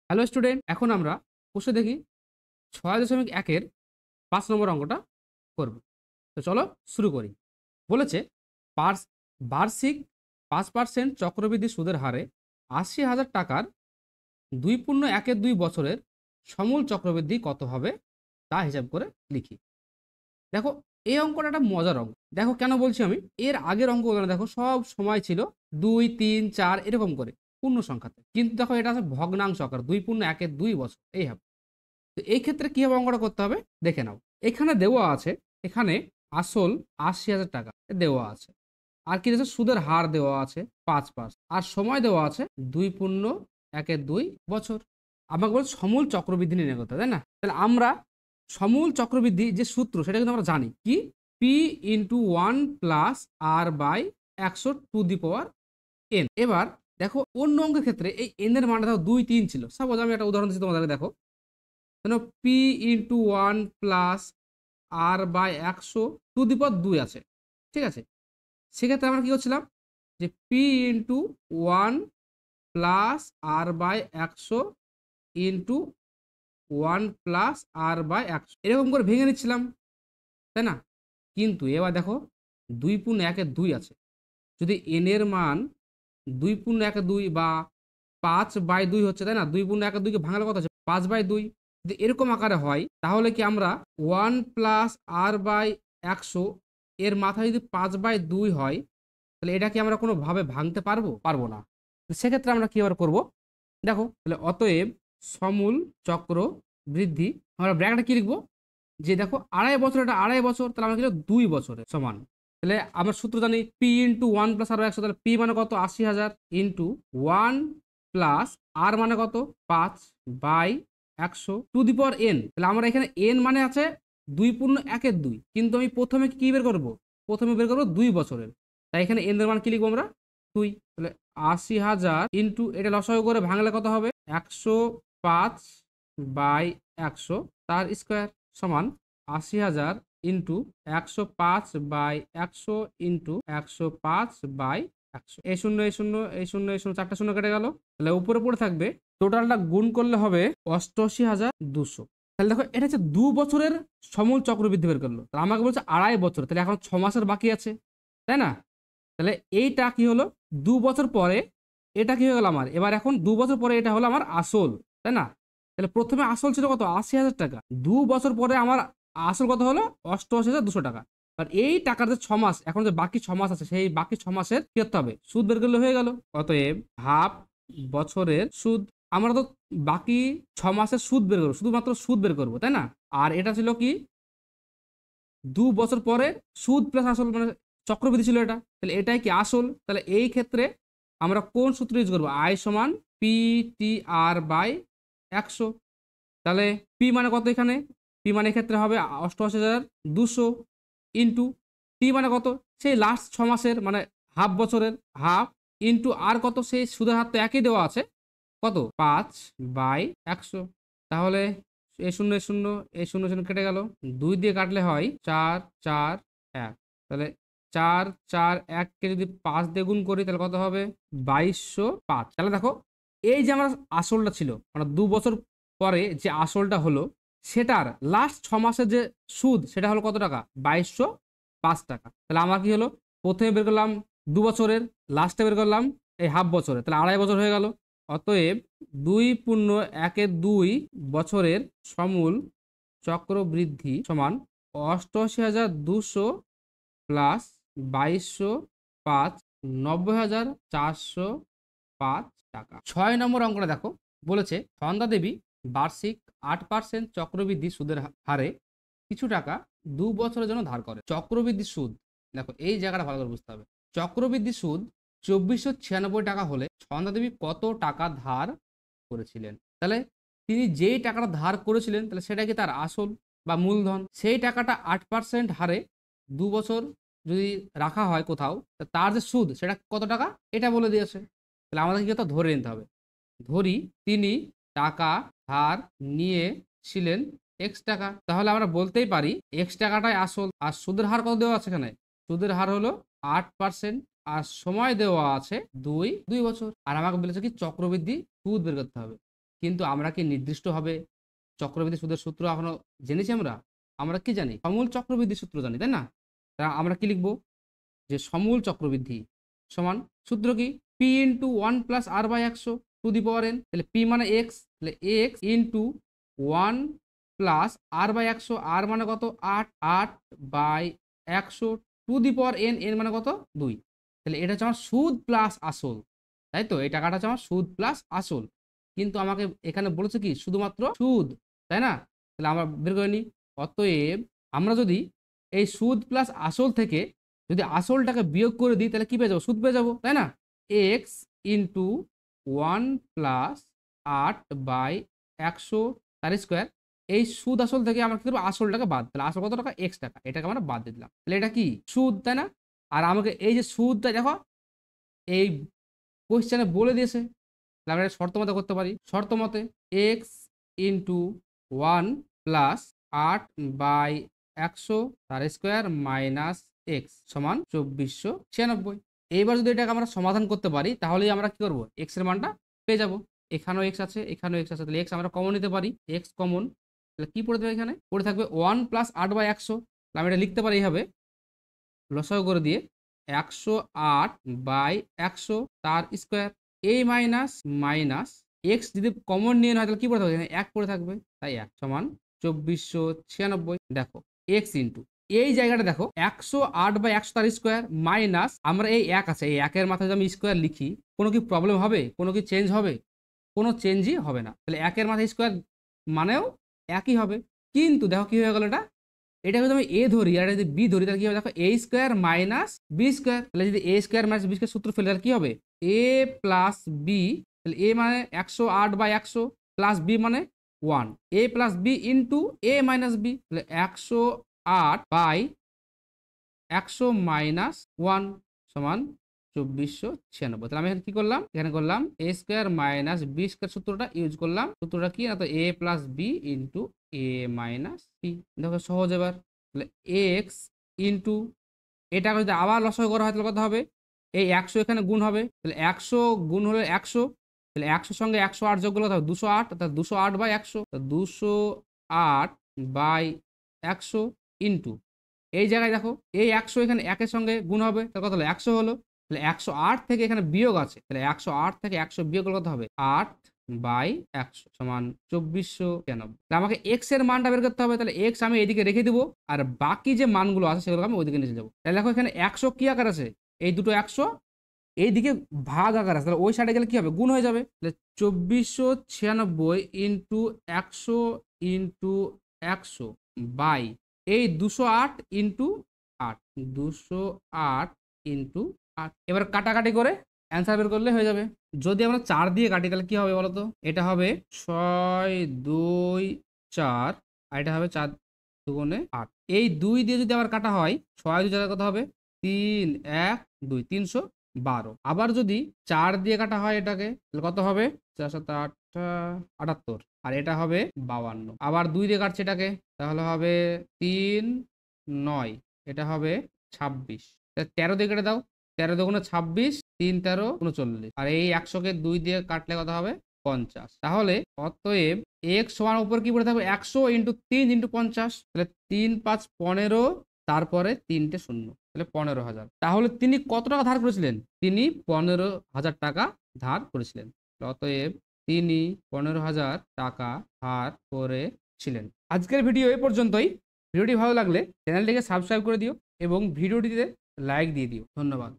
Hello student, এখন আমরা বসে দেখি 6.1-এর 5 নম্বর অঙ্কটা করব। তো চলো শুরু করি। বলেছে বার্ষিক 5% চক্রবৃদ্ধি সুদের হারে 80,000 টাকার 2.1-2 বছরের সমূল চক্রবৃদ্ধি কত হবে তা হিসাব করে লিখি। দেখো, এই অঙ্কটা একটা মজার অঙ্ক। দেখো কেন বলছি আমি, এর আগের অঙ্কগুলো দেখো সব সময় ছিল 2, 3, 4 এরকম করে পূর্ণ সংখ্যাতে, কিন্তু দেখো এটা আছে ভগ্নাংশ আকার 2.1-2 বছর এই হবে। তো এই ক্ষেত্রে কিভাবে অঙ্কটা করতে হবে দেখে নাও। এখানে দেওয়া আছে, এখানে আসল 80,000 টাকা দেওয়া আছে, আর কি আছে সুদের হার দেওয়া আছে 5%, আর সময় দেওয়া আছে 2.1-2 বছর। আমাকে বলছে সমূল চক্রবৃদ্ধি নির্ণয় করতে হবে, তাই না? তাহলে আমরা সমূল চক্রবৃদ্ধি যে সূত্র সেটা কিন্তু আমরা জানি কি, P into 1 plus R by 100 to the power n। এবার দেখো অন্য অঙ্কের ক্ষেত্রে এই n এর মানটা দেখো 2, 3 ছিল। সাপোজ আমি একটা উদাহরণ দিচ্ছি তোমাদের, দেখো P into 1 plus R by 100 to the power 2 আছে, ঠিক আছে? সেক্ষেত্রে আমরা কি করছিলাম যে P into 1 plus R by 100 into 1 plus R by 100 এরকম করে ভেঙে নিচ্ছিলাম, তাই না? কিন্তু এবার দেখো 2.1-2 আছে, যদি n এর মান 2.1-2 বা 5/2 হচ্ছে, তাই না? 2.1-2কে ভাঙলে কত হচ্ছে 5/2। যদি এরকম আকারে হয় তাহলে কি আমরা 1 প্লাস আর বাই 100 এর মাথায় যদি 5/2 হয়, তাহলে এটা কি আমরা কোনোভাবে ভাঙতে পারবো? পারবো না। সেক্ষেত্রে আমরা কি আবার করবো দেখো, তাহলে অতএব সমূল চক্র বৃদ্ধি, আমরা ব্র্যাকেটে কি লিখবো যে দেখো 2.5 বছর, এটা 2.5 বছর, তাহলে আমরা কি লিখবো 2 বছরের সমান। তাহলে আমরা সূত্র জানি পি ইন্টু 1 প্লাস আর 100, তাহলে পি মানে কত 80,000 ইন্টু 1 প্লাস আর মানে কত 5/100 টু দি পাওয়ার n। তাহলে আমরা এখানে n মানে আছে 2.1-2, কিন্তু আমি প্রথমে কি বের করব, প্রথমে বের করবো 2 বছরের। তাই এখানে n এর মান কি লিখবো আমরা 2। তাহলে 80,000 ইন্টু এটা লসাগু করে ভাঙলে কত হবে 105/100 তার স্কোয়ার সমান 80,000 ইন্টু 105/100 ইন্টু 105/100। এই শূন্য এই শূন্য এই শূন্য এই শূন্য, 4টা শূন্য কেটে গেল। তাহলে উপরে পড়ে থাকবে, টোটালটা গুণ করলে হবে 88,200। তাহলে দেখো এটা হচ্ছে 2 বছরের সমূল চক্রবৃদ্ধি বের করলো, তাহলে আমাকে বলছে 2.5 বছর, তাহলে এখন 6 মাসের বাকি আছে, তাই না? তাহলে এইটা কি হলো 2 বছর পরে, এটা কি হয়ে গেল আমার, এবার এখন 2 বছর পরে এটা হলো আমার আসল, তাই না? তাহলে প্রথমে আসল ছিল কত 80,000 টাকা, 2 বছর পরে আমার আসল কত হলো 88,200 টাকা। আর এই টাকার যে 6 মাস, এখন যে বাকি 6 মাস আছে, সেই বাকি 6 মাসের কি করতে হবে সুদ বের করলে হয়ে গেল। অতএব হাফ বছরের সুদ, আমরা তো বাকি 6 মাসের সুদ বের করবো, শুধুমাত্র সুদ বের করবো, তাই না? আর এটা ছিল কি 2 বছর পরে সুদ প্লাস আসল, মানে চক্রবৃদ্ধি ছিল এটা, তাহলে এটাই কি আসল। তাহলে এই ক্ষেত্রে আমরা কোন সূত্র ইউজ করবো, আই সমান পি টি আর বাই 100। তাহলে পি মানে কত, এখানে পি মানে এক্ষেত্রে হবে 88,200 ইন্টু টি মানে কত, সেই লাস্ট 6 মাসের মানে হাফ বছরের হাফ, ইন্টু আর কত সেই সুদের হার তো একই দেওয়া আছে, কত 5/100। তাহলে এই শূন্য এই শূন্য এই শূন্য শূন্য কেটে গেল, 2 দিয়ে কাটলে হয় 4, 4, 1। তাহলে 4, 4, 1 কে যদি 5 দিয়ে গুণ করি তাহলে কত হবে 2205। তাহলে দেখো এই যে আমার আসলটা ছিল, মানে 2 বছর পরে যে আসলটা হলো, সেটার লাস্ট 6 মাসের যে সুদ সেটা হলো কত টাকা 2205 টাকা। তাহলে আমার কি হলো, প্রথমে বের করলাম 2 বছরের, লাস্টে বের করলাম এই হাফ বছরে, তাহলে 2.5 বছর হয়ে গেল। অতএব 2.1-2 বছরের সমূল চক্রবৃদ্ধি সমান 88,200 প্লাস 2205, 90,405 টাকা। 6 নম্বর অঙ্কটা দেখো, বলেছে সন্ধ্যা দেবী বার্ষিক 8% চক্রবৃদ্ধি সুদের হারে কিছু টাকা 2 বছরের জন্য ধার করে। চক্রবৃদ্ধি সুদ, দেখো এই জায়গাটা ভালো করে বুঝতে হবে। চক্রবৃদ্ধি সুদ 2496 টাকা হলে সন্ধ্যা দেবী কত টাকা ধার করেছিলেন? তাহলে তিনি যেই টাকাটা ধার করেছিলেন, তাহলে সেটা কি তার আসল বা মূলধন? সেই টাকাটা 8% হারে 2 বছর যদি রাখা হয় কোথাও, তার যে সুদ সেটা কত টাকা এটা বলে দিয়েছে। তাহলে আমাদেরকে তো ধরে নিতে হবে। ধরি তিনি টাকা ধার নিয়েছিলেন এক্স টাকা, তাহলে আমরা বলতেই পারি এক্স টাকাটাই আসল। আর সুদের হার কত দেওয়া আছে এখানে, সুদের হার হলো 8%, আর সময় দেওয়া আছে 2 বছর। আর আমাকে বলেছে কি চক্রবৃদ্ধি সুদ বের করতে হবে। কিন্তু আমরা কি নির্দিষ্টভাবে চক্রবৃদ্ধি সুদের সূত্র এখনো জেনেছি? আমরা কি জানি? সমূল চক্রবৃদ্ধি সূত্র জানি, তাই না? তা আমরা কি লিখবো? যে সমূল চক্রবৃদ্ধি সমান সূত্র কি? পি ইন্টু 1+r/100 তাহলে পি মানে এক্স, তাহলে এক্স ইন্টু 1+r/100, আর মানে কত? 8/100 এন মানে কত? 2। তাহলে এটা হচ্ছে আমার সুদ প্লাস আসল, তাই তো? এই টাকাটা হচ্ছে আমার সুদ প্লাস আসল, কিন্তু আমাকে এখানে বলেছে কি শুধুমাত্র সুদ, তাই না? তাহলে আমরা বের করে নিই। অতএব আমরা যদি এই সুদ প্লাস আসল থেকে যদি আসলটাকে বিয়োগ করে দিই তাহলে কি পেয়ে যাবো? সুদ পেয়ে যাবো, তাই না? এক্স ইন্টু 1+8/100 তার স্কোয়ার। এই সুদ আসল থেকে আমরা কি করবো? আসলটাকে বাদ, তাহলে আসল কত টাকা? এক্স টাকা, এটাকে আমরা বাদ দিয়ে দিলাম। তাহলে এটা কি সুদ, তাই না? আর আমাকে এই যে সুদটা দেখো এই কোয়েশ্চেনে বলে দিয়েছে, তাহলে আমরা এটা শর্ত মতে করতে পারি। শর্ত মতে এক্স ইন্টু 1+8/100 তার স্কোয়ার মাইনাস এক্স সমান 2496। এইবার যদি এটাকে আমরা সমাধান করতে পারি তাহলেই আমরা কি করবো? এক্স এর মানটা পেয়ে যাবো। এখানেও এক্স আছে, এখানেও এক্স আছে, তাহলে এক্স আমরা কমন নিতে পারি। এক্স কমন, তাহলে কি পড়ে থাকবে? এখানে পড়ে থাকবে 1+8/100। আমি এটা লিখতে পারি এইভাবে, লসাগু করে দিয়ে 108/100 তার স্কোয়ার, এই মাইনাস মাইনাস এক্স যদি কমন নিয়ে হয় তাহলে কি পড়ে থাকবে? এখানে 1 পড়ে থাকবে, তাই 1 সমান 2496। দেখো এক্স ইন্টু এই জায়গাটা দেখো 108/100 তার স্কোয়ার মাইনাস আমরা এই 1 আছে, এই 1 এর মাথায় যদি আমি স্কোয়ার লিখি কোনো কি প্রবলেম হবে? কোনো কি চেঞ্জ হবে? কোনো চেঞ্জই হবে না। তাহলে 1 এর মাথায় স্কোয়ার মানেও একই হবে। কিন্তু দেখো কি হয়ে গেল, এটা যদি আমি এ ধরি আর যদি বি ধরি তাহলে কি হবে? দেখো এ স্কোয়ার মাইনাস বি স্কোয়ার, তাহলে যদি এ স্কোয়ার মাইনাস বি স্কোয়ার সূত্র ফেলে তাহলে কি হবে? এ প্লাস বি, তাহলে এ মানে 108/100 প্লাস বি মানে 1, এ প্লাস বি ইন্টু এ মাইনাস বি, তাহলে 108/100 মাইনাস 1 সমান 2496। তাহলে আমি এখানে কি করলাম? এখানে করলাম এ স্কোয়ার মাইনাস বি স্কোয়ার সূত্রটা ইউজ করলাম। সূত্রটা কি না? তো এ প্লাস বি ইন্টু এ মাইনাস বি। দেখো সহজ। এবার তাহলে এক্স ইন্টু এটাকে যদি আবার লসাগু করা হয় তাহলে কত হবে? এই 100 এখানে গুণ হবে, তাহলে 100 গুণ হলে 100, তাহলে 100 সঙ্গে 108 যোগ করলে কত হবে? 208, অর্থাৎ 208/100, 208/100 ইন্টু এই জায়গায় দেখো এই 100 এখানে 1 এর সঙ্গে গুণ হবে, তাহলে কত হলো? 100 হলো। তাহলে 108 থেকে এখানে বিয়োগ আছে, তাহলে 108 থেকে 100 বিয়োগ করলে কত হবে? 8/100 সমান 2496। আমাকে এক্স এর মানটা বের করতে হবে, তাহলে এক্স আমি এদিকে রেখে দিব আর বাকি যে মানগুলো আছে সেগুলো আমি ওইদিকে নিয়ে যাবো। তাহলে দেখো এখানে 100 কি আকার আছে? এই দুটো 100 এইদিকে ভাগ আকার আছে, তাহলে ওই সাইডে গেলে কি হবে? গুণ হয়ে যাবে। তাহলে 2496 ইন্টু 100 ইন্টু 100 বাই এই 208 ইন্টু 8, 208 ইন্টু 8। এবার কাটাকাটি করে অ্যান্সার বের করলে হয়ে যাবে। যদি আমরা 4 দিয়ে কাটি তাহলে কি হবে বলতো? এটা হবে 6 2 4 আর এটা হবে 4 2 8। এই 2 দিয়ে যদি আবার কাটা হয় 6 2 4 কত হবে? 3 1 2 312। আবার যদি 4 দিয়ে কাটা হয় এটাকে তাহলে কত হবে? 4 7 8 78 আর এটা হবে 52। আবার 2 দিয়ে কাটছে এটাকে তাহলে হবে 3 9, এটা হবে 26। 13 দিয়ে কেটে দাও, 13 দুগুণে 26, 3 13 39 আর এই 100কে 2 দিয়ে কাটলে কত হবে? 50। তাহলে অতএব x সমান উপর কি পড়ে থাকবে? 100 ইন্টু 3 ইন্টু 50, তাহলে 3 5 15, তারপরে 3টে শূন্য, তাহলে 15,000। তাহলে তিনি কত টাকা ধার করেছিলেন? তিনি 15,000 টাকা ধার করেছিলেন। অতএব তিনি 15,000 টাকা ধার করেছিলেন। আজকের ভিডিও এই পর্যন্তই। ভিডিওটি ভালো লাগলে চ্যানেলটিকে সাবস্ক্রাইব করে দিও এবং ভিডিওটিতে লাইক দিয়ে দিও। ধন্যবাদ।